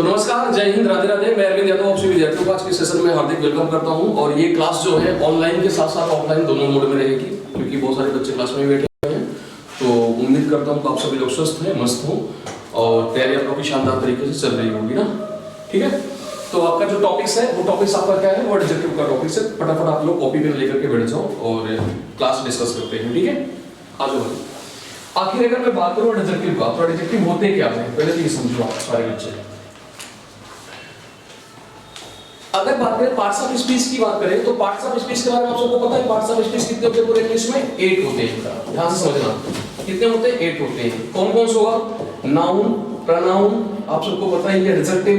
नमस्कार, जय हिंद, राधे राधे। मैं अरविंद यादव आप सभी विद्यार्थियों को आज के सेशन में हार्दिक वेलकम करता हूं। और ये क्लास जो है ऑनलाइन के साथ साथ ऑफलाइन दोनों मोड में रहेगी, क्योंकि बहुत सारे बच्चे क्लास में बैठे हुए हैं। तो उम्मीद करता हूं कि आप सभी लोग स्वस्थ हैं, मस्त हो और तैयारी आप लोगों की शानदार तरीके से चल रही होगी ना। ठीक है, तो आपका जो टॉपिक्स है वो टॉपिक्स आपका क्या है, वो एडजेक्टिव का टॉपिक्स है। फटाफट आप लोग कॉपी पेन लेकर के बैठ जाओ और क्लास डिस्कस करते हैं। ठीक है, आ जाओ। आखिर अगर मैं बात करूं एडजेक्टिव का, तो एडजेक्टिव होते क्या है पहले तो ये समझो आप सारे बच्चे। अगर बात करें पार्ट्स ऑफ स्पीच की बात करें, तो पार्ट्स ऑफ स्पीच के बारे में आप सबको पता है। पार्ट्स ऑफ स्पीच कितने होते हैं पूरे इंग्लिश में? 8 होते हैं। ध्यान से समझना, कितने होते हैं? 8 होते हैं। कौन कौन से होगा? नाउन, प्रोनाउन, आप सबको पता है, ये एडजेक्टिव,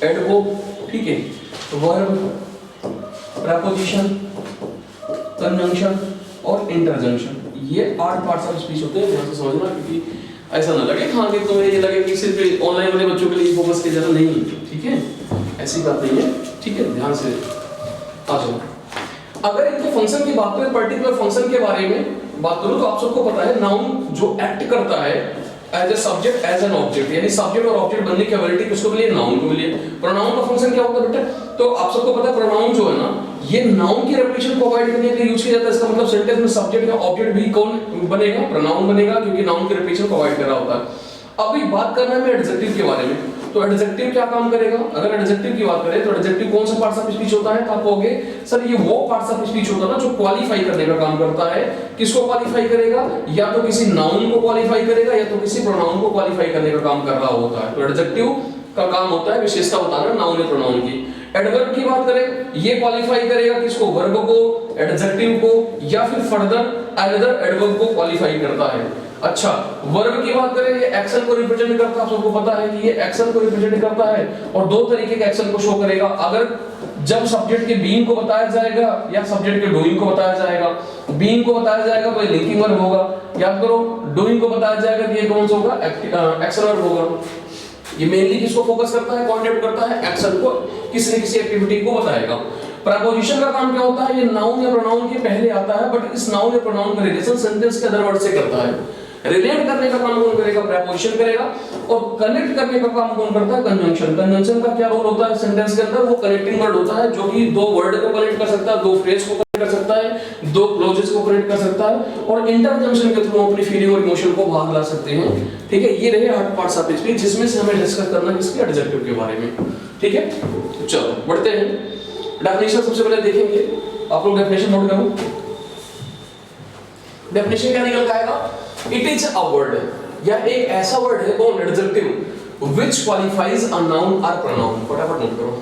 एडवर्ब, ठीक है, वर्ब, प्रीपोजिशन, कंजंक्शन और इंटरजेक्शन। ये 8 पार्ट्स ऑफ स्पीच होते हैं। ध्यान से समझना, क्योंकि ऐसा ना लगे हाँ कि तुम्हें ये लगे कि सिर्फ ऑनलाइन वाले बच्चों के लिए फोकस किया जाता नहीं। ठीक है, ऐसी बात नहीं है। ठीक है, ध्यान से आ जाओ। अगर इनके फंक्शन की बात करें, पर्टिकुलर फंक्शन के बारे में बात करूं, तो आप सबको पता है नाउन जो एक्ट करता है as a subject as an object, यानी सब्जेक्ट और ऑब्जेक्ट बनने की एबिलिटी किसको मिली है? नाउन को मिली है। प्रोनाउन का फंक्शन क्या होता है बेटा? तो आप सबको पता है प्रोनाउन जो है ना, ये नाउन की रेपिटेशन प्रोवाइड करने के लिए यूज किया जाता है। इसका मतलब सेंटेंस में सब्जेक्ट या ऑब्जेक्ट भी कौन बनेगा? प्रोनाउन बनेगा, क्योंकि नाउन की रेपिटेशन प्रोवाइड कर रहा होता है। अभी बात करना है एडजेक्टिव के बारे में। तो एडजेक्टिव क्या काम करेगा? अगर एडजेक्टिव की बात करें तो एडजेक्टिव कौन सा पार्ट्स ऑफ स्पीच होता है? तो आप कहोगे सर ये वो पार्ट्स ऑफ स्पीच होता है ना जो क्वालिफाई करने का काम करता है। किसको क्वालिफाई करेगा? या तो किसी नाउन को क्वालिफाई करेगा या तो किसी प्रोनाउन को क्वालिफाई करने का काम कर रहा होता है। तो एडजेक्टिव का काम होता है विशेषता बताना नाउन या प्रोनाउन की। एडवर्ब की बात करें, ये क्वालिफाई करेगा किसको? वर्ब को, एडजेक्टिव को, या फिर फर्दर अनदर एडवर्ब को क्वालिफाई करता है। अच्छा, वर्ब की बात करें, ये एक्शन को रिप्रेजेंट करता है। आप सबको पता है कि ये एक्शन को रिप्रेजेंट करता है और दो तरीके के एक्शन को शो करेगा। अगर जब सब्जेक्ट के बीइंग को बताया जाएगा या सब्जेक्ट के डूइंग को बताया जाएगा। बीइंग को बताया जाएगा तो ये लिंकिंग वर्ब होगा। याद करो, डूइंग को बताया जाएगा तो ये कौन सा होगा? एक्शन वर्ब होगा। ये मेनली किसको फोकस करता है? कॉन्टेक्ट करता है एक्शन को, किसी न किसी एक्टिविटी को बताएगा। प्रीपोजिशन का काम क्या होता है? ये नाउन या प्रोनाउन के पहले आता है, बट इस नाउन या प्रोनाउन का रिलेशन सेंटेंस के अदर वर्ड से करता है। रिलेट करने का काम कौन करेगा? प्रीपोजिशन करेगा। और कनेक्ट करने का काम कौन करता है? कंजंक्शन। कंजंक्शन का क्या रोल होता है सेंटेंस के अंदर? वो कनेक्टिंग वर्ड होता है, जो कि दो वर्ड को कनेक्ट कर सकता है, दो फ्रेज को कनेक्ट कर सकता है, दो क्लॉजेस को कनेक्ट कर सकता है, और इंटरजेक्शन के थ्रू अपनी फीलिंग और इमोशन को बाहर ला सकते हैं। ठीक है, ये रहे 8 पार्ट्स ऑफ स्पीच, जिसमें से हमें डिस्कस करना है किसके? एडजेक्टिव के बारे में। ठीक है, चलो बढ़ते हैं। डेफिनेशन सबसे पहले देखेंगे। आप लोग डेफिनेशन नोट करो। डेफिनेशन क्या निकल आएगा? इट इज अ वर्ड, या एक ऐसा वर्ड है कौन? Adjective, which qualifies a noun और प्रोनाउन। फटाफट नोट करो।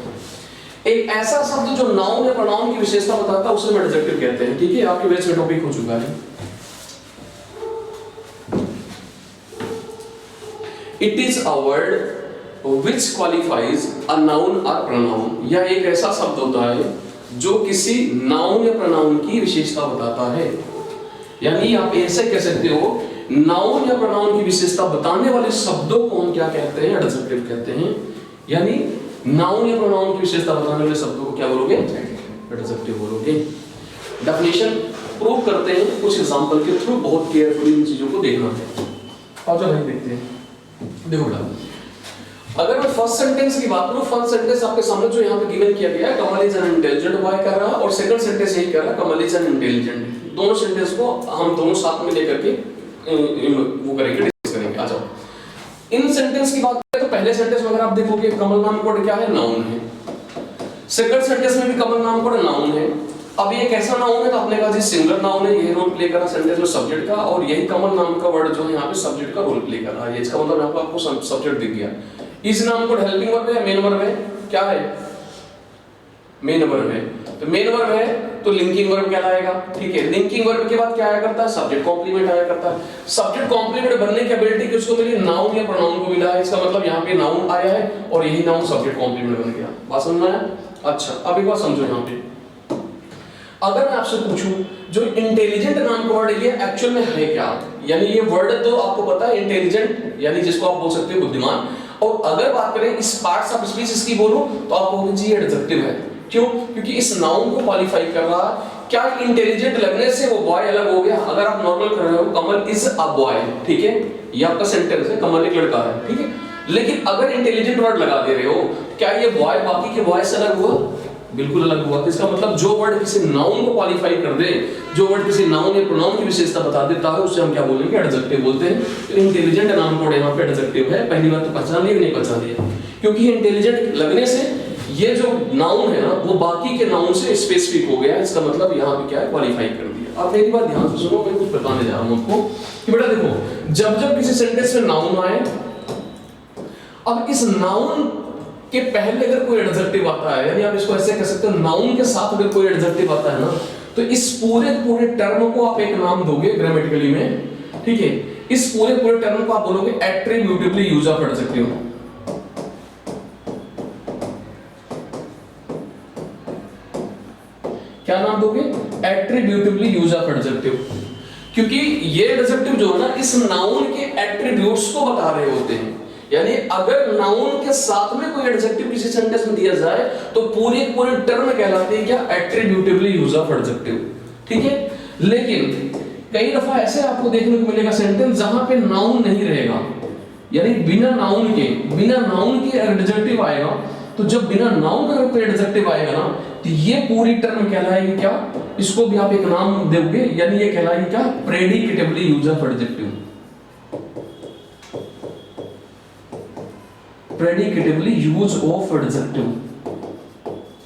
एक ऐसा शब्द जो नाउन या प्रोनाउन की विशेषता बताता है उसे हम एडजेक्टिव कहते हैं। ठीक है, आपके बेस में टॉपिक हो चुका है। It is a word which qualifies a noun और प्रोनाउन, या एक ऐसा शब्द होता है जो किसी नाउन या प्रोनाउन की विशेषता बताता है। यानी आप ऐसे कह सकते हो, नाउन या प्रोनाउन की विशेषता बताने वाले शब्दों को हम क्या कहते हैं? एडजेक्टिव कहते हैं। यानी नाउन या प्रोनाउन की विशेषता बताने वाले शब्दों को क्या बोलोगे? एडजेक्टिव बोलोगे। डेफिनेशन प्रूव करते हैं कुछ एग्जांपल के थ्रू, बहुत केयरफुली इन चीजों को देखना है। और जो भाई देखते हैं, देखो बेटा, अगर मैं फर्स्ट सेंटेंस की बात करूं, फर्स्ट सेंटेंस आपके सामने जो यहाँ पे गिवन किया गया है, कमल इज एन इंटेलिजेंट बॉय कर रहा है, और सेकंड सेंटेंस यही कर रहा है, कमल इज एन इंटेलिजेंट। दोनों सेंटेंस को हम दोनों साथ में लेकर के वो करेंगे, डिस्कस करेंगे। आ जाओ। इन सेंटेंस की बात करें तो पहले सेंटेंस में अगर आप देखोगे, कमल नाम कोड क्या है? नाउन है। सेकंड सेंटेंस में भी कमल नाम कोड नाउन है। अब ये कैसा नाउन है? तो आपने कहा जी सिंगुलर नाउन है, ये रोल प्ले कर रहा है सेंटेंस में सब्जेक्ट का, और यही कमल नाम का वर्ड जो है यहाँ पे सब्जेक्ट का रोल प्ले कर रहा है। इसका मतलब यहाँ पे आपको सब्जेक्ट दिख गया। इस नाम कोड हेल्पिंग वर्ब है, मेन वर्ब है, क्या है? मेन वर्ब है। तो मेन वर्ब है तो लिंकिंग वर्ब कहलाएगा। ठीक है, लिंकिंग वर्ब के बाद क्या आया करता है? सब्जेक्ट कॉम्प्लीमेंट आया करता है। सब्जेक्ट कॉम्प्लीमेंट बनने की एबिलिटी किसको मिली? नाउन या प्रोनाउन को मिला है। इसका मतलब यहाँ पे नाउन आया है और यही नाउन सब्जेक्ट कॉम्प्लीमेंट बन गया। बात समझ में आया? अच्छा, अब एक बात समझो यहाँ पे, अगर मैं आपसे पूछूं जो इंटेलिजेंट नाम का वर्ड ये एक्चुअल में है क्या? यानी ये वर्ड तो आपको पता है इंटेलिजेंट, यानी जिसको आप बोल सकते हो बुद्धिमान। और अगर बात करें इस पार्ट्स ऑफ स्पीच इसकी बोलो तो आप कहोगे जी एडजेक्टिव है। क्यों? क्योंकि इस नाउन को क्वालिफाई कर रहा है। क्या इंटेलिजेंट लगने से वो बॉय अलग हो गया? अगर आप नॉर्मल कर रहे हो, कमल इज अ बॉय, ठीक है, ये आपका सेंटेंस है, कमल एक लड़का है, ठीक है। लेकिन अगर इंटेलिजेंट वर्ड लगा दे रहे हो, क्या ये बॉय बाकी के बॉय से अलग हुआ? बिल्कुल अलग हुआ। इसका मतलब जो वर्ड किसी नाउन को क्वालिफाई कर दे, जो वर्ड किसी नाउन या प्रोनाउन की विशेषता बता देता है, उससे हम क्या बोलेंगे? एडजेक्टिव बोलते हैं। तो इंटेलिजेंट नाउन कोड यहाँ पे एडजेक्टिव है। पहली बात तो पहचान लिया, नहीं पहचान लिया? क्योंकि इंटेलिजेंट लगने से ये जो नाउन है ना वो बाकी के नाउन से स्पेसिफिक हो गया। इसका मतलब यहाँ पे क्या है? क्वालिफाई कर दिया। अब मेरी बात ध्यान से सुनो, मैं कुछ बताने जा रहा हूँ आपको कि बेटा देखो, जब जब किसी सेंटेंस में नाउन आए, अब इस नाउन के पहले अगर कोई एडजेक्टिव आता है, यानी आप इसको ऐसे कह सकते हो, नाउन के साथ अगर कोई एडजेक्टिव आता है ना, तो इस पूरे टर्म को आप एक नाम दोगे ग्रामेटिकली में, ठीक है? इस पूरे टर्म को आप बोलोगे एट्रीब्यूटिवली यूज ऑफ एडजेक्टिव। क्या नाम दोगे? Attributively use of adjective. क्योंकि ये एडजेक्टिव जो है ना, इस नाउन के एट्रीब्यूट्स को बता रहे होते हैं। यानी अगर नाउन के साथ में कोई एडजेक्टिव किसी सेंटेंस में दिया जाए तो पूरे टर्म कहलाते हैं क्या? एट्रीब्यूटिवली यूज ऑफ एडजेक्टिव, ठीक है? लेकिन कई दफा ऐसे आपको देखने को मिलेगा सेंटेंस जहां पे नाउन नहीं रहेगा, यानी बिना नाउन के एडजेक्टिव आएगा। तो जब बिना नाउन का कोई एडजेक्टिव आएगा ना, तो ये पूरी टर्म कहलाएगी क्या? इसको भी आप एक नाम दोगे, यानी ये कहलाएगी क्या? Predicatively use of adjective. Predicatively use of adjective.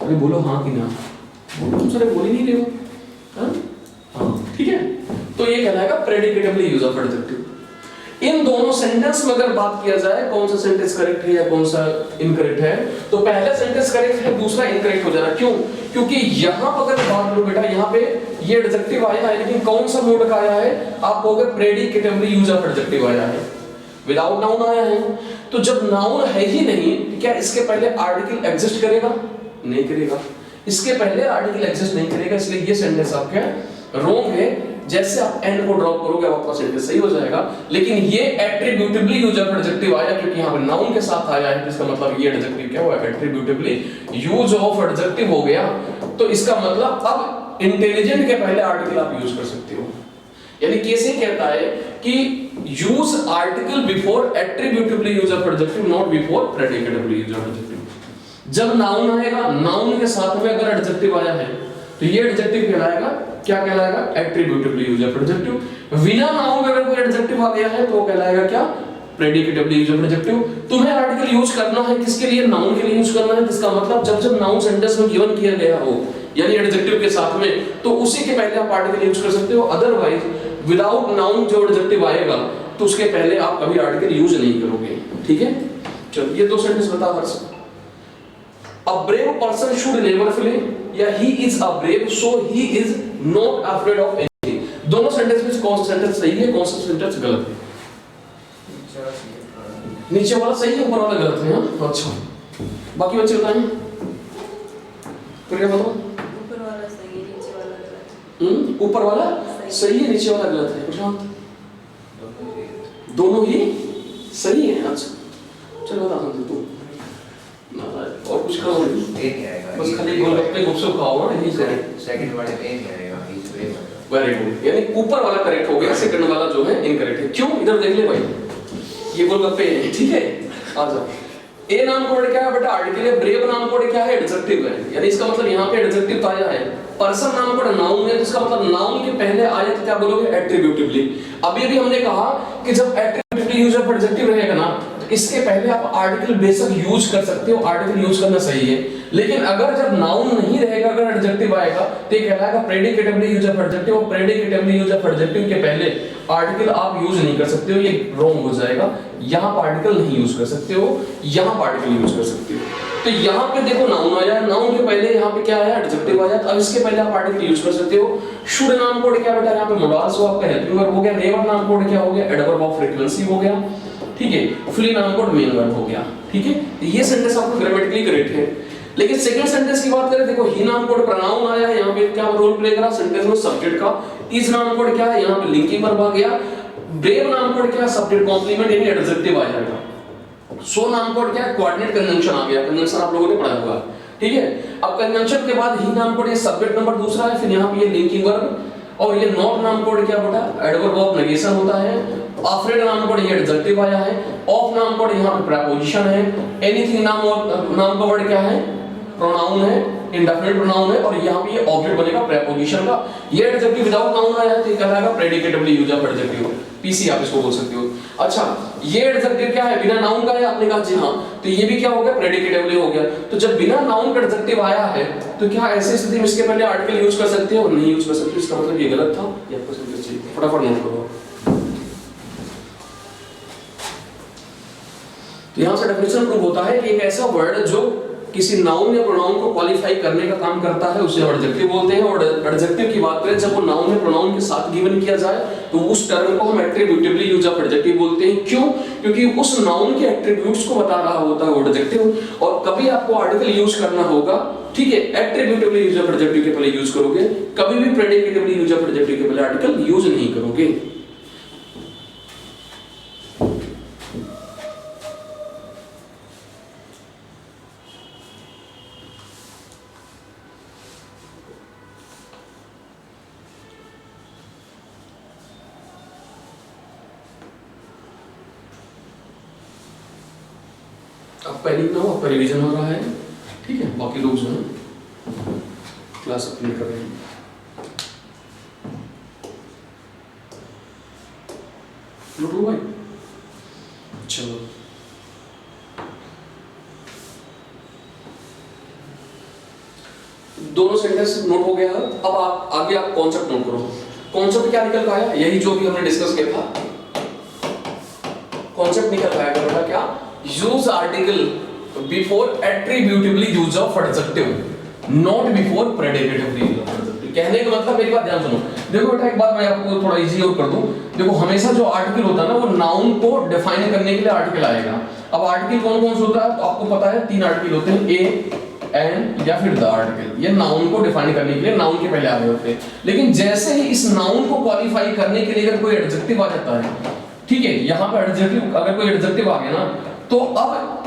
अरे बोलो हाँ कि ना? तुम सारे बोल ही नहीं रहे हो। हाँ, ठीक है? तो ये कहलाएगा प्रेडिकेटिवली यूज ऑफ एडजेक्टिव। इन दोनों सेंटेंस में अगर बात किया जाए कौन सा सेंटेंस करेक्ट है या कौन सा इनकरेक्ट है, तो पहला सेंटेंस करेक्ट है, दूसरा इनकरेक्ट हो जाना। क्यों? क्योंकि यहां पर अगर बात करो बेटा, यहां पे ये एडजेक्टिव आया है, लेकिन कौन सा मोड का आया है? आप कहोगे प्रेडिकेटिवली यूज ऑफ एडजेक्टिव आया है, विदाउट नाउन आया है। तो जब नाउन है ही नहीं, क्या इसके पहले आर्टिकल एग्जिस्ट करेगा? नहीं करेगा। इसके पहले आर्टिकल एग्जिस्ट नहीं करेगा, इसलिए ये सेंटेंस आपका रॉन्ग है। जैसे आप एंड को ड्रॉप करोगे आपका सेंटेंस सही हो जाएगा। लेकिन ये एट्रीब्यूटिवली यूज ऑफ एडजेक्टिव आया क्योंकि यहां पे नाउन के साथ आया है, इसका मतलब ये एडजेक्टिव क्या हुआ? एट्रीब्यूटिवली यूज ऑफ एडजेक्टिव हो गया। तो इसका मतलब अब इंटेलिजेंट के पहले आर्टिकल आप यूज कर सकते हो। यानी कैसे कहता है कि use article before attributively use of adjective, not before predicatively use of adjective. जब नाउन आएगा, नाउन के साथ में अगर एडजेक्टिव आया है, तो ये एडजेक्टिव कहलाएगा क्या? कहलाएगा एट्रीब्यूटिवली यूज ऑफ एडजेक्टिव। बिना नाउन अगर कोई एडजेक्टिव आ गया है तो वो कहलाएगा क्या? Predicatively use of adjective. तुम्हें आर्टिकल यूज करना है किसके लिए? नाउन के लिए यूज करना है। इसका मतलब जब जब नाउन सेंटेंस में गिवन किया गया हो, यानी एडजेक्टिव के साथ में, तो उसी के पहले आप आर्टिकल यूज कर सकते हो। अदरवाइज विदाउट नाउन जो एडजेक्टिव आएगा तो उसके पहले आप कभी आर्टिकल यूज नहीं करोगे, ठीक है? चलो ये दो सेंटेंस बता हर्ष। A brave person should never flee, या he is a brave so he is not afraid of anything। दोनों सेंटेंस में कौन सा सेंटेंस सही है, कौन सा सेंटेंस गलत है? नीचे वाला सही है, ऊपर वाला गलत है। हाँ अच्छा, बाकी बच्चे बताएं। फिर क्या बताओ? ऊपर वाला सही है, नीचे वाला गलत है। ऊपर वाला सही है, नीचे वाला गलत है। प्रशांत, दोनों ही सही है। अच्छा चलो बता दो तू और कुछ करो, बस खाली गोलगप्पे गुपचुप खाओ ना, यही सेकंड वाले पे आएगा, इस पे वेरी गुड। यानी ऊपर वाला करेक्ट हो गया, सेकंड वाला जो है इनकरेक्ट है। क्यों? इधर देख ले भाई, ये गोलगप्पे हैं, ठीक है? आ जाओ। ए नाम कोड क्या है बेटा? आर्टिकल है। ब्रेव नाम कोड क्या है? एडजेक्टिव है। यानी इसका मतलब यहाँ पे एडजेक्टिव तो आया है। पर्सन नाम कोड नाउन है, इसका मतलब नाउन के पहले आया तो क्या बोलोगे? एट्रीब्यूटिवली। अभी भी हमने कहा कि जब एट्रीब्यूटिवली यूज ऑफ एडजेक्टिव रहेगा ना, इसके पहले आप आर्टिकल बेशक यूज कर सकते हो, आर्टिकल यूज करना सही है। लेकिन अगर जब नाउन नहीं रहेगा, अगर एडजेक्टिव आएगा, तो ये कहलाएगा प्रेडिकेटिवली यूज ऑफ एडजेक्टिव। और प्रेडिकेटिवली यूज ऑफ एडजेक्टिव के पहले आर्टिकल आप यूज नहीं कर सकते हो, ये रॉन्ग हो जाएगा। यहां पर आर्टिकल नहीं यूज कर सकते हो, यहां पर आर्टिकल यूज कर सकते हो। तो यहां पे देखो नाउन आया, नाउन के पहले यहां पे क्या आया? एडजेक्टिव आया। अब इसके पहले आप आर्टिकल यूज कर सकते हो। शुड नाम कोड क्या बेटा? यहां पे मोडाल्स हो, आपका हेल्पिंग वर्ब हो गया। नेवर नाम कोड क्या हो गया? एडवर्ब ऑफ फ्रीक्वेंसी हो गया, ठीक है? फ्ली नाम कोड मेन वर्ब हो गया, ठीक है? ये सेंटेंस आपको ग्रामेटिकली करेक्ट है। लेकिन सेकंड सेंटेंस की बात करें, देखो ही नाम कोड प्रोनाउन आया है, यहाँ पे क्या रोल प्ले करा सेंटेंस में? सब्जेक्ट का। इज नाम कोड क्या है? यहाँ पे लिंकिंग वर्ब आ गया। ब्रेव नाम कोड क्या है? सब्जेक्ट कॉम्प्लीमेंट यानी एडजेक्टिव आ जाएगा। सो नाम कोड क्या है? कोऑर्डिनेट कंजंक्शन आ गया। कंजंक्शन आप लोगों ने पढ़ा हुआ, ठीक है? अब कंजंक्शन के बाद ही नाम कोड, ये सब्जेक्ट नंबर दूसरा है, फिर यहाँ पे ये लिंकिंग वर्ब। और ये नॉट नाम कोड क्या बेटा, एडवर्ब ऑफ नेगेशन होता है। अफ्रेड नाम कोड ये एडजेक्टिव आया है। ऑफ नाम कोड यहाँ पे प्रीपोजिशन है। एनीथिंग नाम का वर्ड क्या है, प्रोनाउन है, इंडेफिनिट प्रोनाउन है, और यहाँ पे ये ऑब्जेक्ट बनेगा प्रीपोजिशन का। ये एडजेक्टिव विदाउट नाउन आया है तो ये कहलाएगा predicatively used of adjective, PC आप इसको बोल सकते हो। अच्छा, ये एडजेक्टिव क्या है, बिना नाउन का है, आपने कहा जी हाँ, तो ये भी क्या हो गया, प्रेडिकेटिवली हो गया। तो जब बिना नाउन का एडजेक्टिव आया है तो क्या ऐसी स्थिति में इसके पहले आर्टिकल यूज कर सकते हो, नहीं यूज कर सकते, इसका मतलब ये गलत था। ये आपको समझना चाहिए, फटाफट नोट करो। तो यहां से डेफिनेशन प्रूव होता है कि एक ऐसा वर्ड जो किसी नाउन या प्रोनाउन को क्वालिफाई करने का काम करता है उसे एडजेक्टिव बोलते हैं। और एडजेक्टिव की बात करें जब वो नाउन या प्रोनाउन के साथ गिवन किया जाए तो उस टर्म को हम एट्रिब्यूटिवली यूज ऑफ एडजेक्टिव बोलते हैं। क्यों? क्योंकि उस नाउन के एट्रिब्यूट्स को बता रहा होता है वो एडजेक्टिव। और कभी आपको आर्टिकल यूज करना होगा, ठीक है, एट्रिब्यूटिवली यूज ऑफ एडजेक्टिव के पहले यूज करोगे, कभी भी प्रेडिकेटिवली यूज ऑफ एडजेक्टिव के पहले आर्टिकल यूज नहीं करोगे। आप पैनिक ना हो, आपका रिवीजन हो रहा है, ठीक है। बाकी लोग जो है क्लास अपनी कर रहे हैं। नोट हो भाई, चलो दोनों सेंटेंस नोट हो गया। अब आप आगे आप कॉन्सेप्ट नोट करो। कॉन्सेप्ट क्या निकल पाया, यही जो भी हमने डिस्कस किया था, कॉन्सेप्ट निकल पाया बेटा क्या, use article before attributively use of adjective, not before predicatively use of adjective। कहने का मतलब, मेरी बात ध्यान सुनो। देखो बेटा एक बात मैं आपको थोड़ा इजी और कर दूं। देखो हमेशा जो आर्टिकल होता है ना वो नाउन को डिफाइन करने के लिए आर्टिकल आएगा। अब आर्टिकल कौन कौन से होता है तो आपको पता है, 3 आर्टिकल होते हैं, ए, एन या फिर द आर्टिकल। ये नाउन को डिफाइन करने के लिए नाउन के पहले आ रहे होते हैं। लेकिन जैसे ही इस नाउन को क्वालिफाई करने के लिए अगर कोई एडजेक्टिव आ जाता है, ठीक है, यहाँ पर एडजेक्टिव, अगर कोई एडजेक्टिव आ गया ना तो अब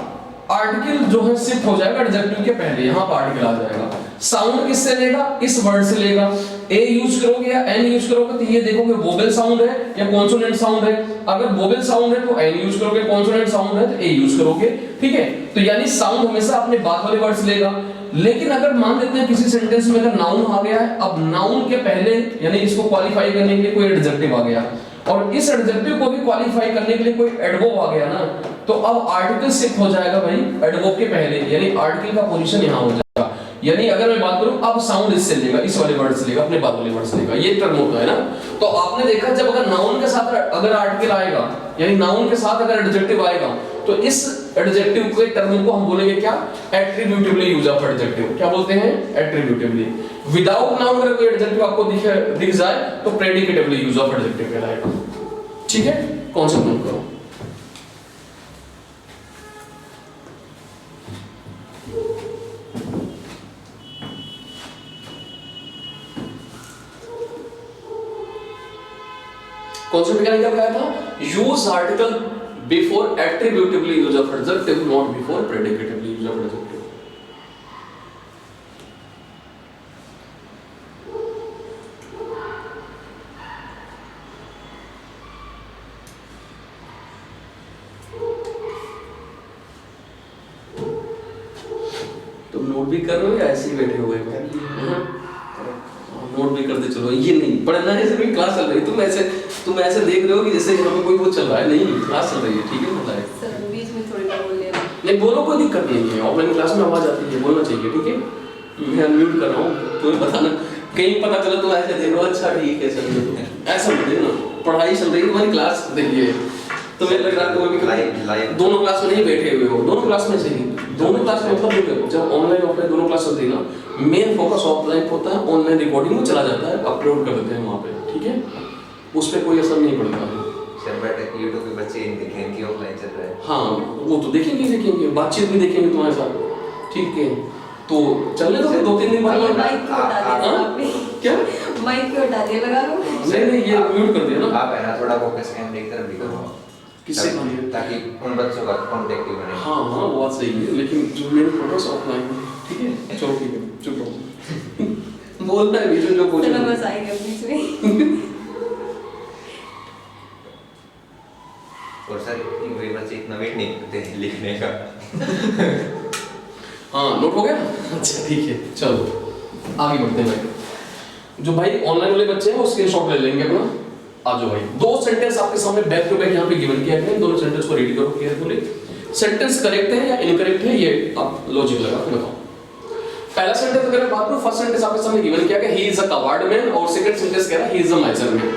आर्टिकल जो है शिफ्ट हो जाएगा एडजेक्टिव के पहले, यहाँ पर आर्टिकल आ जाएगा। साउंड किससे लेगा, इस वर्ड से लेगा। ए यूज करोगे या एन यूज करोगे तो ये देखोगे वोवेल साउंड है या कॉन्सोनेंट साउंड है। अगर वोवेल साउंड है तो एन यूज करोगे, कॉन्सोनेंट साउंड है तो ए यूज करोगे, ठीक है। तो यानी साउंड हमेशा अपने बाद वाले वर्ड से लेगा। लेकिन अगर मान लेते हैं किसी सेंटेंस में अगर नाउन आ गया है, अब नाउन के पहले यानी इसको क्वालिफाई करने के लिए कोई एडजेक्टिव आ गया और इस एडजेक्टिव को भी क्वालिफाई करने के लिए कोई एडवर्ब आ गया ना, तो अब आर्टिकल शिफ्ट हो जाएगा भाई एडवर्ब के पहले, यानी आर्टिकल का पोजीशन यहां हो जाएगा। यानी अगर मैं बात करूं, अब साउंड इससे लेगा, इस वाले वर्ड से लेगा, अपने बाद वाले वर्ड से लेगा, ये टर्म होता है ना। तो आपने देखा जब अगर नाउन के साथ अगर आर्टिकल आएगा, यानी नाउन के साथ अगर एडजेक्टिव आएगा, तो इस एडजेक्टिव के टर्म को हम बोलेंगे क्या, एट्रिब्यूटिवली यूज ऑफ एडजेक्टिव। क्या बोलते हैं, एट्रिब्यूटिवली। विदाउट नाउन अगर कोई एडजेक्टिव आपको दिख जाए तो प्रेडिकेटिवली यूज ऑफ एडजेक्टिव कहलाएगा, ठीक है। कॉन्सेप्ट नोट करो। कॉन्सेप्ट क्या निकल गया था, use article before attributively use of adjective, not before predicatively use of adjective. तुम नोट भी कर रहे हो या ऐसे ही बैठे हुए हो? नोट भी करते चलो, ये नहीं पढ़ना है, जैसे क्लास चल रही है। तुम ऐसे देख रहे हो कि जैसे यहाँ पे कोई वो चल रहा है, नहीं क्लास चल रही है, ठीक है ना भाई। सर बीच में थोड़ी ना बोल लेना। नहीं बोलो, कोई दिक्कत नहीं है, ऑफलाइन क्लास में आवाज आती है, बोलना चाहिए, ठीक है। मैं अनम्यूट कर रहा हूँ, तुम्हें बताना, कहीं पता चला तुम ऐसे देख रहे हो, अच्छा ठीक है चलो, ऐसा मत देखना। पढ़ाई चल रही है, तुम्हारी क्लास देखिए, तुम्हें लग रहा है तुम्हें भी लाइव दोनों क्लास में नहीं बैठे हुए हो, दोनों क्लास में से ही, दोनों क्लास में मतलब देखो, जब ऑनलाइन ऑफलाइन दोनों क्लास चलती है ना, मेन फोकस ऑफलाइन होता है, ऑनलाइन रिकॉर्डिंग में चला जाता है, अपलोड कर देते हैं वहाँ पे, ठीक है, उस पर कोई असर नहीं पड़ता है। सर बट YouTube पे बच्चे इन देखेंगे कि ऑफलाइन चल रहा है। हाँ वो तो देखेंगे, बातचीत भी देखेंगे तुम्हारे साथ, ठीक है। तो चलने दो 2-3 दिन बाद। माइक क्यों हटा दिया आपने? क्या माइक क्यों हटा दिया, लगा लो। नहीं ये म्यूट कर दिया ना आप, है ना, थोड़ा फोकस कैमरे की तरफ भी करो, किससे करिए, ताकि उन बच्चों का कांटेक्ट बने। हाँ वो बात सही है, लेकिन जो मेरे फोकस ऑफलाइन है, ठीक है, चलो ठीक है, चुप रहो। बोलना है बीच में जो पूछो। चलो बस आएंगे बीच में। और सर कोई बच्चे इतना वेट नहीं करते लिखने का। हाँ नोट हो गया। अच्छा ठीक है चलो आगे बढ़ते हैं भाई। जो भाई ऑनलाइन वाले बच्चे हैं वो स्क्रीनशॉट ले लेंगे अपना। आ जाओ भाई, दो सेंटेंस आपके सामने बैक टू बैक यहाँ पे गिवन किया गया है। दोनों सेंटेंस को रीड करो केयरफुली। सेंटेंस करेक्ट है या इनकरेक्ट है ये आप लॉजिक लगा के बताओ। पहला सेंटेंस अगर मैं बात करूं, फर्स्ट सेंटेंस आपके सामने गिवन किया गया he is a covered man, और सेकंड सेंटेंस कह रहा है ही इज अ माइजर मैन।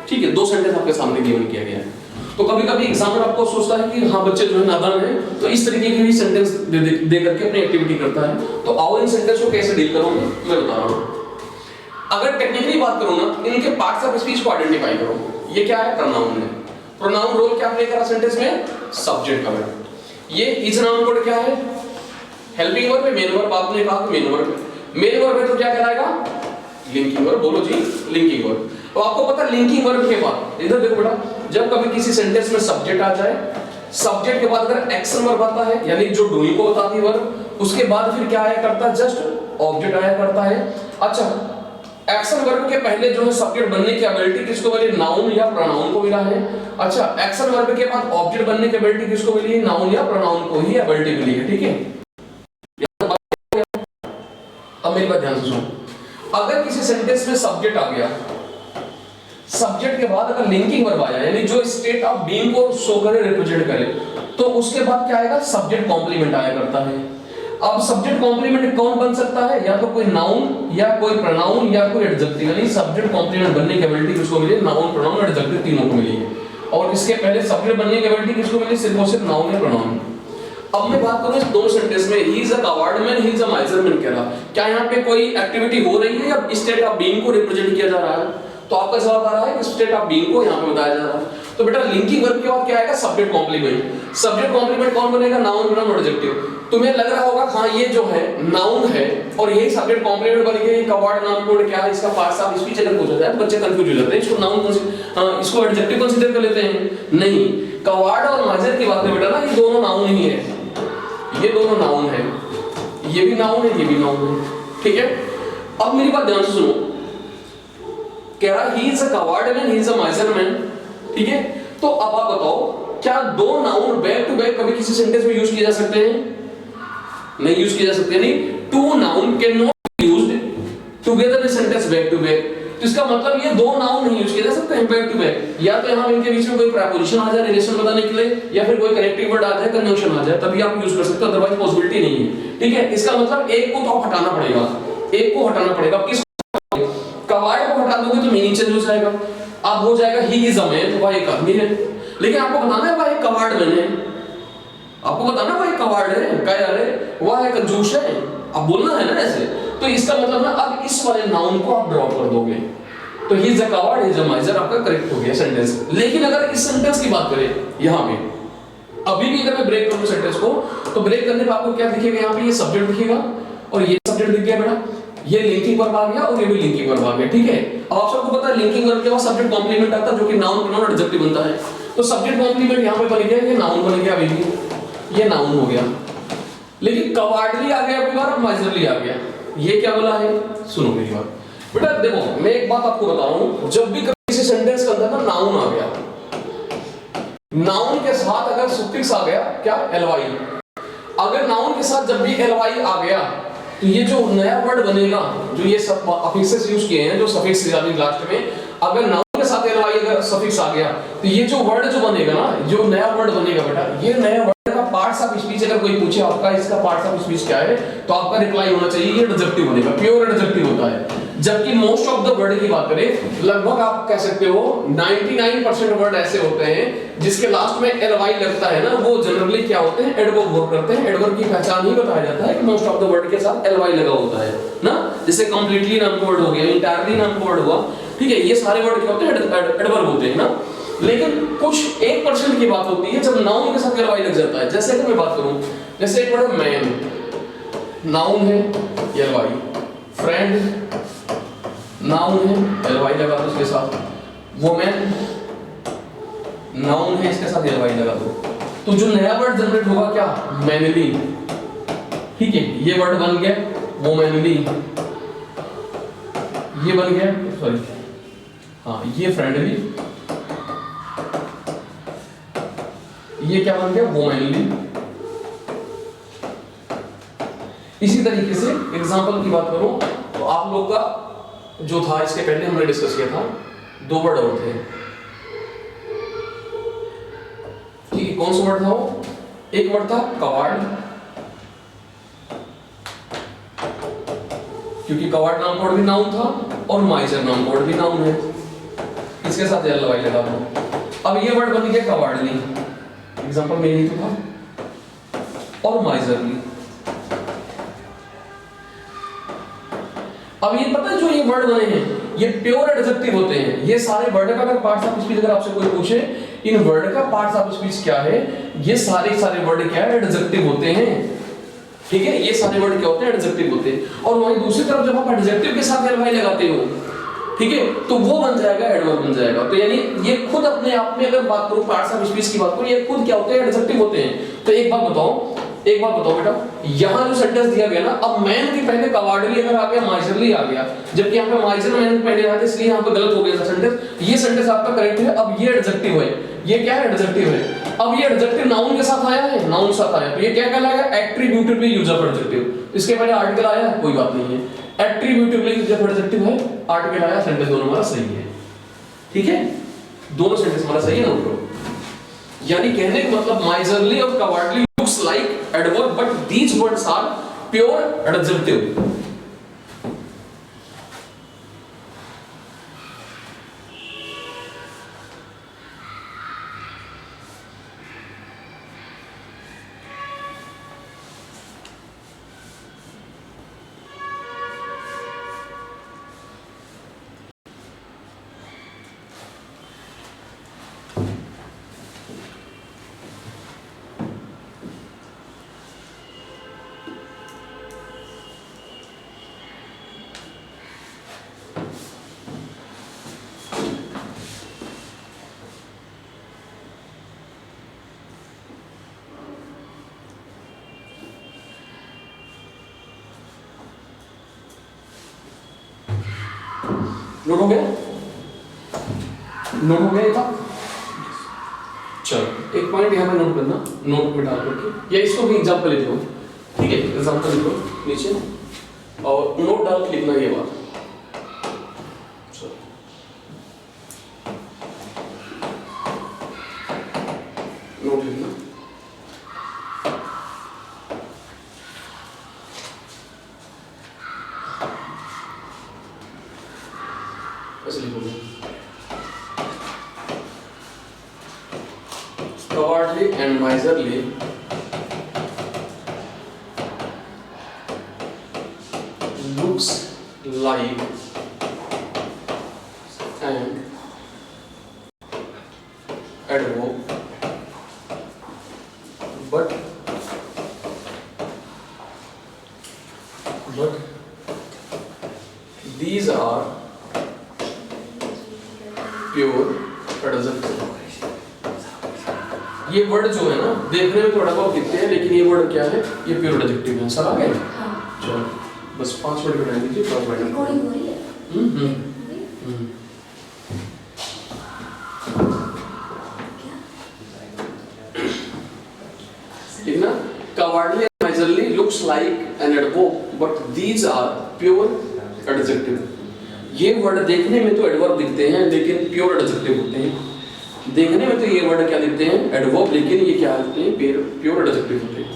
ठीक है, दो सेंटेंस आपके सामने गिवन किया गया है। तो कभी-कभी एग्जामिनर आपको सोचता है कि हाँ बच्चे जो है नादान है, तो इस तरीके की भी सेंटेंस दे करके अपनी एक्टिविटी करता है। तो आओ इन सेंटेंस को कैसे डील करोगे मैं बता रहा हूं। अगर टेक्निकली बात करूं ना, इनके पार्ट्स ऑफ स्पीच को आइडेंटिफाई करो। ये क्या है? प्रोनाउन है। प्रोनाउन रोल क्या प्ले कर रहा सेंटेंस में? सब्जेक्ट का वर्ब। ये इज नाउन कोड क्या है? हेल्पिंग वर्ब है, मेन वर्ब आपने कहा मेन वर्ब है। मेन वर्ब है तो क्या कहलाएगा? Linking verb. बोलो जी, लिंकिंग वर्ब। तो आपको पता है लिंकिंग वर्ब के बाद इधर देखो बेटा, जब कभी किसी सेंटेंस में सब्जेक्ट आ जाए, सब्जेक्ट के बाद अगर एक्शन वर्ब आता है यानी जो डूइंग को बताती है वर्ब, उसके बाद फिर क्या आया करता है? जस्ट ऑब्जेक्ट आया करता है। अच्छा, एक्शन वर्ब के पहले जो है सब्जेक्ट बनने की एबिलिटी किसको मिली? नाउन या प्रोनाउन को मिला है। अच्छा, एक्शन वर्ब के बाद ऑब्जेक्ट बनने की एबिलिटी किसको मिली? नाउन या प्रोनाउन को ही एबिलिटी मिली है। ठीक है, अब मेरी बात ध्यान से सुनो। अगर किसी सेंटेंस में सब्जेक्ट आ गया, सब्जेक्ट के बाद अगर लिंकिंग वर्ब आया यानी जो स्टेट ऑफ बीइंग को शो करे, रिप्रेजेंट करे, तो उसके बाद क्या आएगा? सब्जेक्ट कॉम्प्लीमेंट आया करता है। अब सब्जेक्ट कॉम्प्लीमेंट कौन बन सकता है? या तो कोई नाउन या कोई प्रोनाउन या कोई एडजेक्टिव। यानी सब्जेक्ट कॉम्प्लीमेंट बनने की एबिलिटी किसको मिली? नाउन, प्रोनाउन, एडजेक्टिव तीनों को मिली है। और इसके पहले सब्जेक्ट बनने की एबिलिटी किसको मिली? सिर्फ और सिर्फ नाउन या प्रोनाउन। अब मैं बात करूं इस दो सेंटेंस में, he is a covered man, he is a माइजर man कह रहा, क्या यहाँ पे कोई एक्टिविटी हो रही है या स्टेट ऑफ बीइंग को रिप्रेजेंट किया जा रहा है? तो आपका जवाब आ रहा है कि स्टेट ऑफ बीइंग को यहाँ पे बताया जा रहा है। तो बेटा लिंकिंग वर्ब के बाद क्या आएगा? Subject complement. सब्जेक्ट कॉम्प्लीमेंट कौन बनेगा? Noun, pronoun, adjective. तुम्हें लग रहा होगा हाँ ये जो है नाउन है और यही सब्जेक्ट कॉम्प्लीमेंट बन गया। ये कवर्ड नाउन कोड क्या है? इसका पार्ट्स ऑफ स्पीच अगर पूछा जाए बच्चे कंफ्यूज हो जाते हैं। इसको नाउन इसको एडजेक्टिव कंसीडर कर लेते हैं। नहीं, कवर्ड और माइजर की बात में बेटा ना ये दोनों नाउन ही है। ये दोनों नाउन है, ये भी नाउन है, ये भी नाउन है। ठीक है, अब मेरी बात ध्यान से सुनो। कह रहा he is a covered man, he is a माइजर man. ठीक है, तो अब आप बताओ क्या दो नाउन बैक टू बैक कभी किसी सेंटेंस में यूज किए जा सकते हैं? नहीं यूज किए जा सकते। नहीं, two noun can not be used together in sentence back to back. तो इसका मतलब ये दो नाउन नहीं यूज किए जा सकते हैं बैक टू बैक। या तो यहां इनके बीच में कोई प्रीपोजिशन आ जाए रिलेशन बताने के लिए, या फिर कोई कनेक्टिव वर्ड आ जाए, कंजंक्शन आ जाए, तभी आप यूज कर सकते हो, अदरवाइज पॉसिबिलिटी नहीं है। ठीक है, इसका मतलब एक को तो आप हटाना पड़ेगा, एक को हटाना पड़ेगा। किस कवर्ड को हटा दोगे तो मीनिंग चेंज हो जाएगा। अब हो जाएगा ही इज अ मैन, वह एक आदमी है, लेकिन आपको बताना है वह एक कवर्ड मैन है। आपको बताना वह एक कवर्ड है, क्या यार है, वह एक कंजूस है, अब बोलना है ना ऐसे। तो इसका मतलब ना अब इस वाले नाउन को आप ड्रॉप कर दोगे, तो he is a covered, he is a माइजर आपका करेक्ट हो गया सेंटेंस। लेकिन अगर इस सेंटेंस की बात करें यहाँ पे, अभी भी अगर मैं ब्रेक करूं सेंटेंस को, तो ब्रेक करने पे आपको क्या दिखेगा? यहाँ पे ये सब्जेक्ट दिखेगा और ये सब्जेक्ट दिख गया बेटा, ये लिंकिंग वर्ब आ गया और ये भी लिंकिंग वर्ब आ गया। ठीक है, अब आप सबको पता है लिंकिंग वर्ब के बाद सब्जेक्ट कॉम्प्लीमेंट आता है जो कि नाउन, प्रोनाउन, एडजेक्टिव बनता है। तो सब्जेक्ट कॉम्प्लीमेंट यहाँ पे बन गया, ये नाउन बन गया, अभी ये नाउन हो गया। लेकिन कवर्डली आ गया अभी बार, अब माइजरली आ गया। ये क्या बोला है? सुनो मेरी बात बेटा, देखो मैं एक बात आपको बता रहा हूं, जब भी किसी सेंटेंस के अंदर ना नाउन आ गया, नाउन के साथ अगर सुफिक्स आ गया, क्या ly, अगर नाउन के साथ जब भी ly आ गया तो ये जो नया वर्ड बनेगा, जो ये सब अफिक्सेस यूज किए हैं, जो सफिक्स यानी लास्ट में, अगर नाउन के साथ ly अगर सफिक्स आ गया तो ये जो वर्ड जो बनेगा ना, जो नया वर्ड बनेगा बेटा, ये नया वर्ड का पार्ट्स ऑफ स्पीच अगर कोई पूछे आपका इसका पार्ट्स ऑफ स्पीच क्या है, तो आपका रिप्लाई होना चाहिए ये एडजेक्टिव बनेगा, प्योर एडजेक्टिव होता है। जबकि मोस्ट ऑफ द वर्ड की बात करें, लगभग आप कह सकते हो 99% वर्ड ऐसे होते हैं जिसके लास्ट में ly लगता है ना, वो जनरली क्या होते हैं? एडवर्ब वर्ब करते हैं। एडवर्ब की पहचान ही बताया जाता है कि मोस्ट ऑफ द वर्ड के साथ ly लगा होता है ना, जैसे कंप्लीटली नाम का वर्ड हो गया, इंटायरली नाम का वर्ड हुआ। ठीक है, ये सारे वर्ड क्या होते हैं? एडवर्ब होते हैं ना। लेकिन कुछ 1% की बात होती है जब नाउन के साथ ly लग जाता है। जैसे अगर मैं बात करूं, जैसे एक वर्ड है मैन, नाउन है ly, फ्रेंड नाउन है ly लगा दो उसके साथ, वुमेन नाउन है इसके साथ ly लगा दो, तो जो नया वर्ड जनरेट होगा क्या? मैनली। ठीक है, ये वर्ड बन गया वुमेनली। ये बन गया, सॉरी हाँ ये फ्रेंडली, ये क्या बन गया वोमेनली। इसी तरीके से एग्जांपल की बात करूं तो आप लोग का जो था इसके पहले हमने डिस्कस किया था, दो वर्ड और थे, ठीक है। कौन सा वर्ड था वो? एक वर्ड था कवाड़, क्योंकि कवाड़ नाम वर्ड भी नाउन था और माइजर नाम वर्ड भी नाउन है, इसके साथ एल वाई लगा दो। अब ये वर्ड बन गया कवाड़ली, एग्जांपल में यही तो था, और माइजरली। अब ये पता है जो ये वर्ड बने हैं ये प्योर एडजेक्टिव होते हैं। ये सारे वर्ड का अगर पार्ट्स ऑफ स्पीच अगर आपसे कोई पूछे इन वर्ड का पार्ट्स ऑफ स्पीच क्या है, ये सारे वर्ड क्या है? एडजेक्टिव होते हैं, ठीक है। ये सारे वर्ड क्या होते हैं? एडजेक्टिव होते हैं। और वहीं दूसरी तरफ जब आप एडजेक्टिव के साथ एल वाई लगाते हो, ठीक है, तो वो बन जाएगा एडवर्ब बन जाएगा। तो यानी ये खुद अपने आप में अगर बात करूं पार्ट्स ऑफ स्पीच की बात करूं, ये खुद क्या होते हैं? एडजेक्टिव होते हैं। तो एक बात बताओ बेटा, यहाँ जो सेंटेंस दिया गया ना, अब मैन के पहले कवार्डली अगर आ गया, माइजरली आ गया, जबकि यहाँ पे माइजर मैन पहले आया था, इसलिए यहाँ पे गलत हो गया था सेंटेंस। ये सेंटेंस आपका करेक्ट है। अब ये एडजेक्टिव है, ये क्या है? एडजेक्टिव है। अब ये एडजेक्टिव नाउन के साथ आया है, नाउन के साथ आया, तो ये क्या कहलाएगा? Attributively use of adjective. इसके पहले आर्टिकल आया है, कोई बात नहीं है, एट्रीब्यूटिवली यूज ऑफ एडजेक्टिव है, आर्टिकल आया, सेंटेंस दोनों हमारा सही है, ठीक है। दोनों सेंटेंस हमारा सही है, नोट करो। यानी कहने का मतलब माइजरली और कवार्डली looks like adverb but these words are pure adjective. Note हो गया? नोट हो गया ये था? चलो एक पॉइंट यहाँ पे नोट करना, नोट में डाल करके, या इसको भी एग्जाम्पल लिख लो, ठीक है। एग्जाम्पल लिख लो नीचे और नोट डाल के लिखना ये बात। चलो नोट लिखना, ऐसे लिखोगे cowardly and miserly looks like an adverb but these are pure adjective. ये वर्ड जो है ना देखने में थोड़ा बहुत दिखते हैं, लेकिन ये वर्ड क्या है? ये प्योर एडजेक्टिव है। सब आ गए? चलो बस 5 वर्ड बना लीजिए, 5 वर्ड। ठीक ना? Cowardly and miserly looks like an adverb but these are pure adjective। ये वर्ड देखने में तो एडवर्ब दिखते हैं लेकिन प्योर एडजेक्टिव होते हैं। देखने में तो ये वर्ड क्या दिखते हैं? एडवर्ब, लेकिन ये क्या होते हैं? प्योर एडजेक्टिव होते हैं।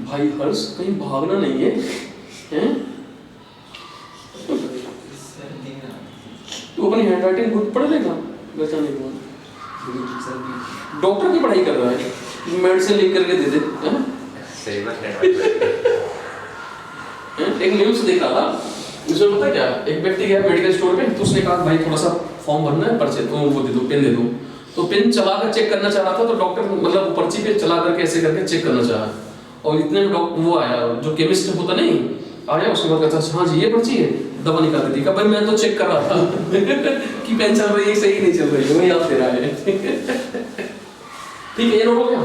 भाई हर्ष कहीं भागना नहीं है, हैं? तू अपनी हैंडराइटिंग खुद पढ़ लेगा, बचाने के बाद डॉक्टर की पढ़ाई कर रहा है, मेडिसिन लिख करके दे दे, हैं? सही बात है। एक न्यूज़ देख रहा था, उसमें पता क्या, एक व्यक्ति गया मेडिकल स्टोर पे, तो उसने कहा भाई थोड़ा सा फॉर्म भरना है, पर्चे तो वो दे दो, पेन दे दो। तो पेन चला कर चेक करना चाह रहा था, तो डॉक्टर मतलब पर्ची पे चला करके ऐसे करके चेक करना चाहा, और इतने में डॉक्टर वो आया जो केमिस्ट होता नहीं आया, उसके बाद कहता हाँ जी ये पर्ची है, दवा निकाल के दी। भाई मैं तो चेक कर रहा था कि पेन चल रही है सही नहीं चल रही है, वही आप दे रहा है। ठीक है, ये नोट हो गया।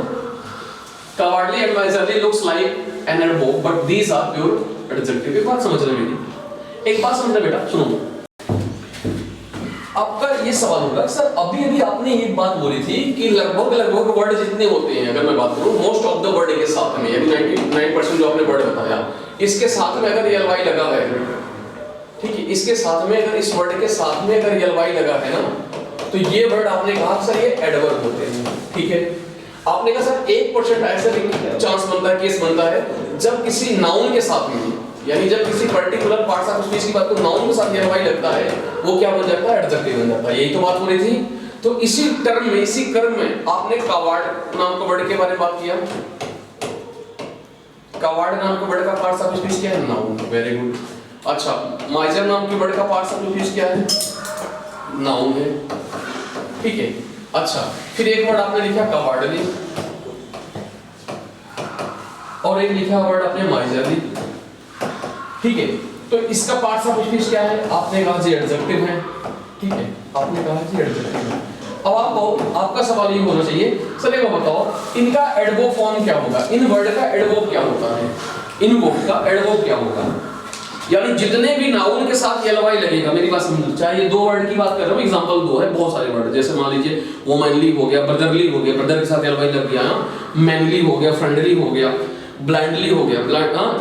Cowardly and miserly looks like an adverb, but these are pure adjective. एक बात समझना मेरी, एक बात समझना बेटा, सुनो। आपका ये सवाल होगा सर अभी आपने एक बात बोली थी कि लगभग वर्ड जितने होते हैं, अगर मैं बात करूं मोस्ट ऑफ द वर्ड के साथ में, यानी 99% जो आपने वर्ड बताया, इसके साथ में अगर ly लगा है, ठीक है, इसके साथ में अगर इस वर्ड के साथ में अगर ly लगा है ना, तो ये वर्ड आपने कहा सर ये एडवर्ब होते हैं, ठीक है। आपने कहा सर 1% ऐसा चांस बनता है, केस बनता है जब किसी नाउन के साथ में, यानी जब किसी पर्टिकुलर पार्ट्स ऑफ स्पीच की बात को नाउन के साथ ly लगता है, वो क्या बन जाता है, एडजेक्टिव बन जाता है। यही तो बात हो रही थी। तो इसी टर्म में, इसी क्रम में आपने कावार्ड नाम के वर्ड के बारे में बात किया। कावार्ड नाम के वर्ड का पार्ट्स ऑफ स्पीच क्या है, नाउन। Very good. अच्छा, माइजर नाम के वर्ड का पार्ट्स ऑफ स्पीच क्या है, नाउन है, ठीक है। अच्छा, फिर एक वर्ड आपने लिखा कावार्डली, और एक लिखा वर्ड आपने माइजरली, ठीक है। तो इसका पार्ट्स ऑफ स्पीच क्या है, आपने कहा जी एडजेक्टिव है, ठीक है, आपने कहा जी एडजेक्टिव है। अब आपका सवाल ये होना चाहिए सर ये बताओ इनका एडवर्ब फॉर्म क्या होगा, इन वर्ड का एडवर्ब क्या होता है, इन वर्ड का एडवर्ब क्या होगा, यानी जितने भी नाउन के साथ ly लगेगा, मेरी बात समझ, चाहे ये दो वर्ड की बात कर रहा हूँ, एग्जांपल दो है, बहुत सारे वर्ड, जैसे मान लीजिए वुमनली हो गया, ब्रदरली हो गया, ब्रदर के साथ ly लग गया, मैनली हो गया, फ्रेंडली हो गया, ब्लाइंडली हो गया,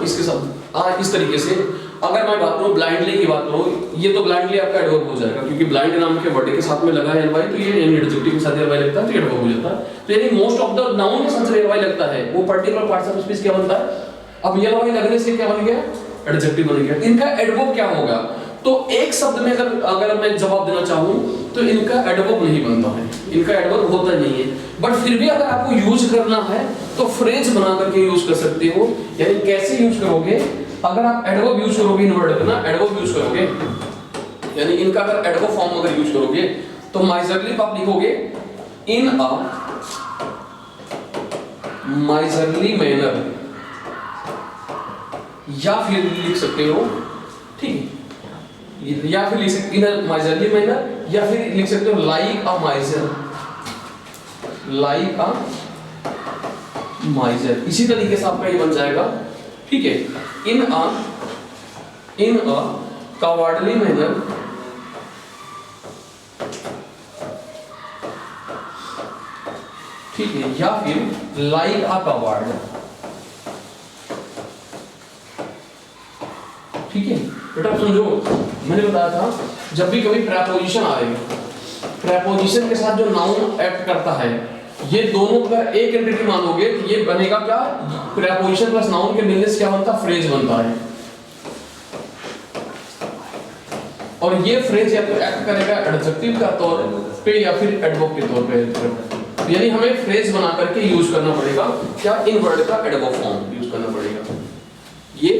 इसके साथ इस तरीके से। अगर मैं बात करूँ ब्लाइंडली की बात करूँ, ये तो ब्लाइंडली आपका एडवर्ब हो जाएगा, क्योंकि ब्लाइंड नाम के वर्ड के साथ में लगा है ly, तो ये एडजेक्टिव के साथ ly लगता है तो एडवर्ब हो जाता है। तो यानी मोस्ट ऑफ द नाउन के साथ ly लगता है, वो पर्टिकुलर पार्ट्स ऑफ स्पीच क्या बनता है। अब ly लगने से क्या बन गया, एडजेक्टिव बन गया। इनका एडवर्ब क्या होगा, तो एक शब्द में अगर मैं जवाब देना चाहूं तो इनका एडवर्ब नहीं बनता है, इनका एडवर्ब होता नहीं है। बट फिर भी अगर आपको यूज करना है तो फ्रेज बना करके यूज कर सकते हो। यानी कैसे यूज करोगे, अगर आप एडवर्ब यूज करोगे इन वर्ड का ना, एडवर्ब यूज करोगे, यानी इनका अगर एडवर्ब फॉर्म अगर यूज करोगे तो माइजरली आप लिखोगे इन अ माइजरली मैनर, या फिर लिख सकते हो, ठीक है, या फिर लिख सकते इन अ माइजरली मैनर, या फिर लिख सकते हो लाइक अ माइजर, लाइक अ माइजर, इसी तरीके से आपका ये बन जाएगा, ठीक है। इन अ कावार्डली मैनर, ठीक है, या फिर लाइक अ कावार्ड, ठीक है। बेटा समझो, मैंने बताया था जब भी कभी प्रेपोजिशन आएगा, प्रेपोजिशन के साथ जो नाउन एक्ट करता है, ये दोनों का एक एंटिटी मानोगे तो ये बनेगा क्या, प्रेपोजिशन प्लस नाउन के मिलने से क्या बनता है, फ्रेज बनता है। और ये फ्रेज या तो एक्ट करेगा एडजेक्टिव का तौर पे या फिर एडवर्ब के तौर पे, यानी हमें फ्रेज बना करके यूज करना पड़ेगा, क्या इन वर्ड का एडवर्ब फॉर्म यूज करना पड़ेगा। ये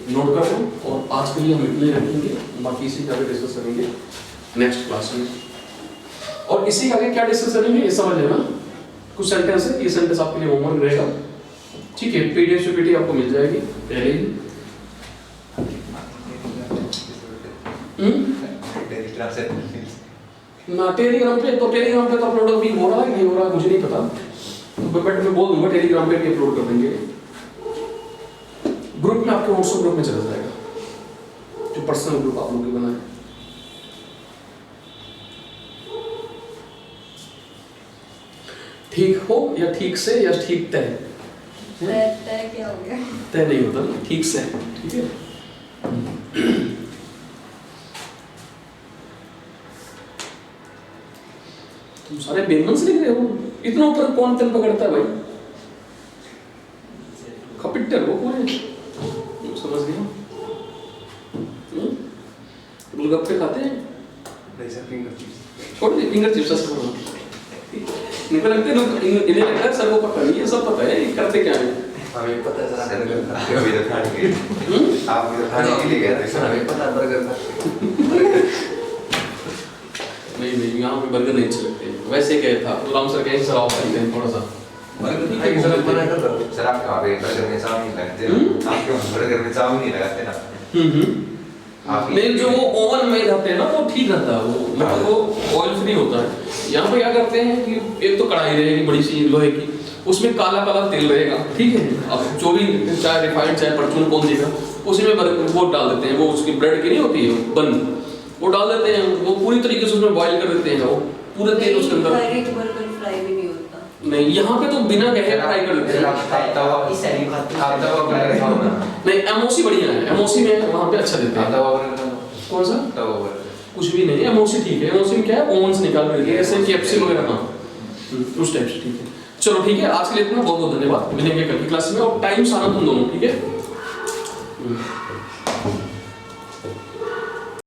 नोट कर लो, और आज के लिए हम इतने रखेंगे, बाकी इसी का डिस्कस करेंगे नेक्स्ट क्लास में। और इसी आगे क्या डिस्कस करेंगे ये समझ लेना, कुछ सेंटेंस है, ये सेंटेंस आपके लिए होमवर्क रहेगा, ठीक है। पीडीएफ पीपीटी आपको मिल जाएगी पहले ही। ना टेलीग्राम पे, तो टेलीग्राम पे तो अपलोड अभी हो रहा है नहीं हो रहा है मुझे नहीं पता, तो बट मैं बोल दूंगा टेलीग्राम पे भी अपलोड कर देंगे। ग्रुप में आपके व्हाट्सएप ग्रुप में चला जाएगा, जो पर्सनल ग्रुप आप लोगों ने बनाया। ठीक हो या ठीक से या ठीक तय, तय क्या हो गया, तय नहीं होता ना, ठीक से, ठीक है। तुम सारे बेमन से लिख रहे हो, इतना ऊपर कौन तेल पकड़ता है भाई, खपिट्टर हो पूरे, समझ गए। गोलगप्पे खाते हैं, छोड़ दे फिंगर चिप्स सब निकल लगते लोग, इन्हें लगता है सर को पता नहीं, ये सब पता है, ये करते क्या है, हमें पता है सर, अभी तो खाने के आप भी तो खाने के लिए गए थे सर, हमें पता बर्गर था। नहीं यहाँ पे बर्गर नहीं अच्छे लगते, वैसे क्या था तो राम सर कहें सर आप खाते हैं थोड़ा सा बर्गर, सर बना कर दो सर, आपके वहाँ पे बर्गर में चाउमीन लगाते हैं, आपके वहाँ बर्गर में चाउमीन नहीं लगाते ना। नहीं जो वो ओवन में रहते हैं ना वो ठीक रहता है, वो मतलब वो ऑयल फ्री होता है। यहाँ पे क्या करते हैं कि एक तो कढ़ाई रहेगी बड़ी सी लोहे की, उसमें काला काला तेल रहेगा, ठीक है। अब जो भी चाहे रिफाइंड चाहे परचून कौन देगा, उसी में वो डाल देते हैं, वो उसकी ब्रेड की नहीं होती है बन, वो डाल देते हैं, वो पूरी तरीके से उसमें बॉईल कर देते हैं, वो पूरे तेल उसके अंदर। डायरेक्ट बर्गर फ्राई भी नहीं होता। नहीं, यहाँ पे तो बिना कहे फ्राई कर देते हैं। आप तवा बर्गर खाओ ना। नहीं, एमओसी बढ़िया है, एमओसी में वहाँ पे अच्छा देते आप हैं। तवा बर्गर खाओ। कौन सा? तवा बर्गर। कुछ भी नहीं, एमओसी ठीक है। एमओसी में क्या है, ओवन्स निकाल करके जैसे केएफसी वगैरह, हाँ उस टाइप से, ठीक है। चलो ठीक है, आज के लिए इतना, बहुत बहुत धन्यवाद। मिलेंगे कल की क्लास में, और टाइम से आना तुम दोनों, ठीक है।